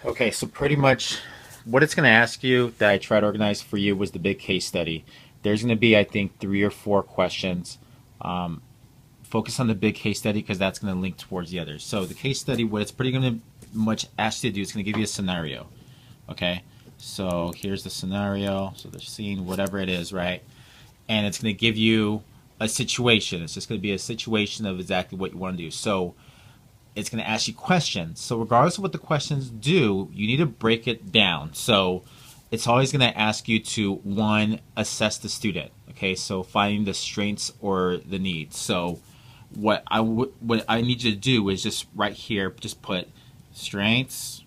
Okay, so pretty much what it's going to ask you that I tried to organize for you was the big case study. There's going to be, I think, 3 or 4 questions. Um, Focus on the big case study because that's going to link towards the others. So the case study, what it's pretty going to much ask you to do, it's going to give you a scenario. Okay, so here's the scenario. So the scene, whatever it is, right? And it's going to give you a situation. It's just going to be a situation of exactly what you want to do. So it's going to ask you questions. So regardless of what the questions do, you need to break it down. So it's always going to ask you to, one, assess the student. Okay, so finding the strengths or the needs. So what I need you to do is just right here, just put strengths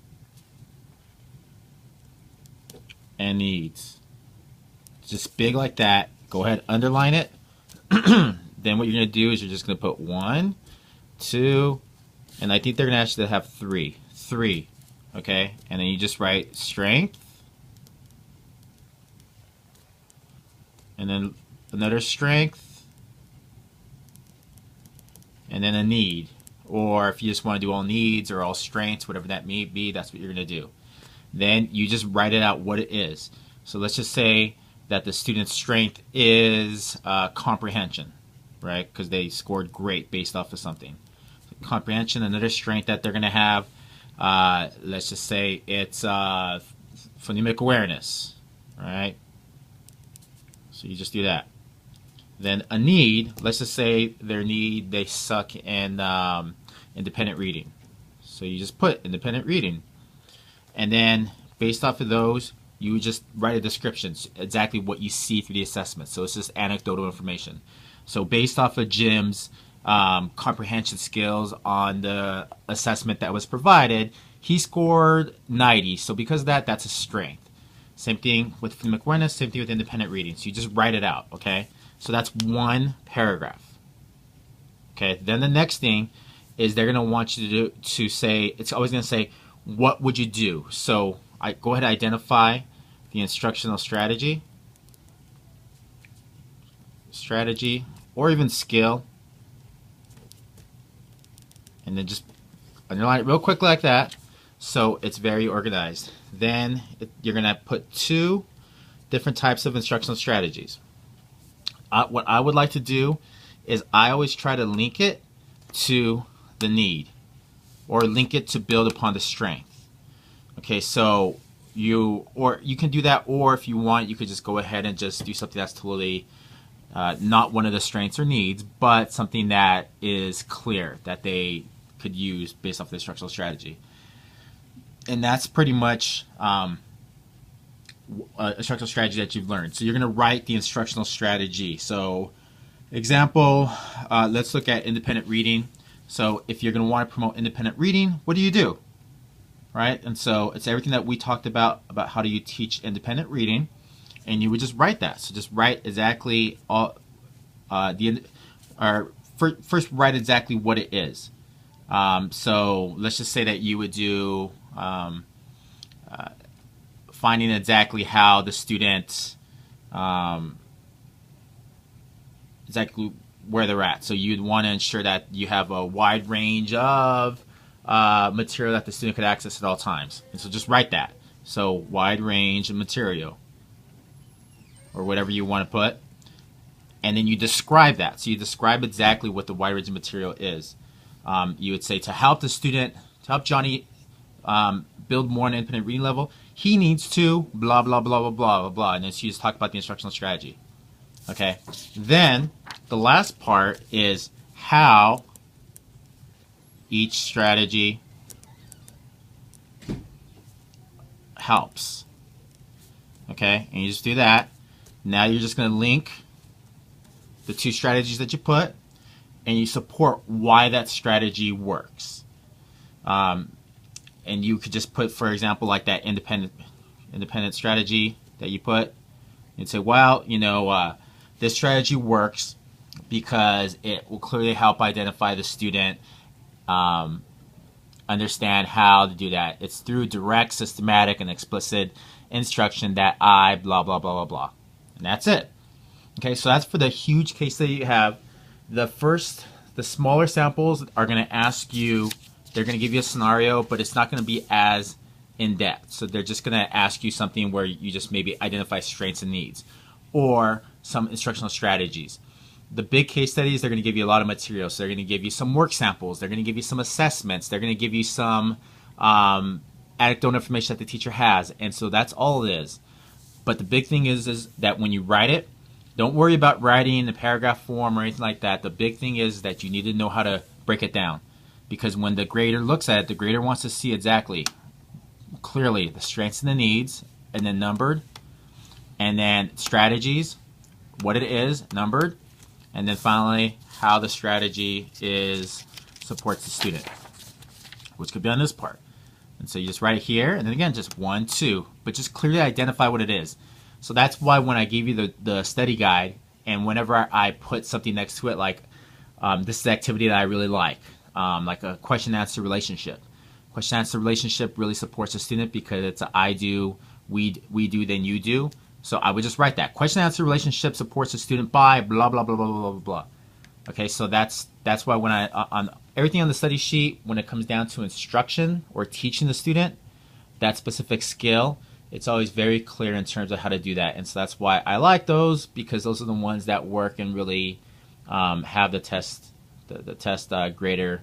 and needs. Just big like that. Go ahead, underline it. Then what you're going to do is you're just going to put 1, 2, and I think they're going to actually have 3. 3. Okay? And then you just write strength. And then another strength. And then a need. Or if you just want to do all needs or all strengths, whatever that may be, that's what you're going to do. Then you just write it out what it is. So let's just say that the student's strength is comprehension, right? Because they scored great based off of something. Comprehension, another strength that they're going to have, let's just say it's phonemic awareness, right? So you just do that. Then a need, let's just say their need, they suck in independent reading. So you just put independent reading. And then based off of those, you just write a description, exactly what you see through the assessment. So it's just anecdotal information. So based off of Jim's comprehension skills on the assessment that was provided, he scored 90. So because of that, that's a strength. Same thing with phonemic awareness, same thing with independent reading. So you just write it out, okay? So that's one paragraph. Okay, then the next thing is they're going to want you to say, it's always going to say, what would you do? So go ahead and identify the instructional strategy, or even skill, and then just underline it real quick like that so it's very organized. Then you're going to put 2 different types of instructional strategies. What I would like to do is I always try to link it to the need or link it to build upon the strength. Okay, so you can do that, or if you want, you could just go ahead and just do something that's totally not one of the strengths or needs, but something that is clear that they could use based off the instructional strategy. And that's pretty much a instructional strategy that you've learned. So you're going to write the instructional strategy. So example, let's look at independent reading. So if you're going to want to promote independent reading, what do you do? Right? And so it's everything that we talked about how do you teach independent reading, and you would just write that. So just write exactly all first write exactly what it is. So let's just say that you would do finding exactly how the student exactly where they're at. So you'd want to ensure that you have a wide range of material that the student could access at all times. And so just write that. So wide range of material, or whatever you want to put. And then you describe that. So you describe exactly what the wide range of material is. You would say to help the student, to help Johnny build more on an independent reading level, he needs to blah, blah, blah, blah, blah, blah, blah. And then you just talk about the instructional strategy. Okay. Then the last part is how each strategy helps. Okay. And you just do that. Now you're just going to link the 2 strategies that you put, and you support why that strategy works. And you could just put, for example, like that independent strategy that you put. You'd say, well, this strategy works because it will clearly help identify the student, understand how to do that. It's through direct, systematic, and explicit instruction that I blah, blah, blah, blah, blah. And that's it. Okay, so that's for the huge case that you have. The smaller samples are going to ask you, they're going to give you a scenario, but it's not going to be as in depth. So they're just going to ask you something where you just maybe identify strengths and needs, or some instructional strategies. The big case studies, they're going to give you a lot of material. So they're going to give you some work samples. They're going to give you some assessments. They're going to give you some anecdotal information that the teacher has. And so that's all it is. But the big thing is that when you write it, don't worry about writing in the paragraph form or anything like that. The big thing is that you need to know how to break it down. Because when the grader looks at it, the grader wants to see exactly, clearly, the strengths and the needs, and then numbered. And then strategies, what it is, numbered. And then finally, how the strategy supports the student, which could be on this part. And so you just write it here, and then again, just 1, 2, but just clearly identify what it is. So that's why when I gave you the study guide, and whenever I put something next to it, like this is the activity that I really like a question-answer relationship. Question-answer relationship really supports the student because it's a I do, we do, then you do. So I would just write that. Question-answer relationship supports the student by blah, blah, blah, blah, blah, blah, blah. Okay, so that's why when on everything on the study sheet, when it comes down to instruction or teaching the student that specific skill, it's always very clear in terms of how to do that. And so that's why I like those, because those are the ones that work and really have the test grader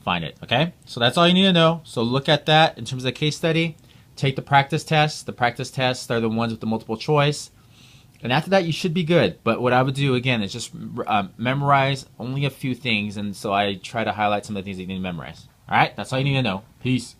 find it. Okay, so that's all you need to know. So look at that in terms of the case study. Take the practice tests. The practice tests are the ones with the multiple choice. And after that, you should be good. But what I would do, again, is just memorize only a few things. And so I try to highlight some of the things that you need to memorize. All right? That's all you need to know. Peace.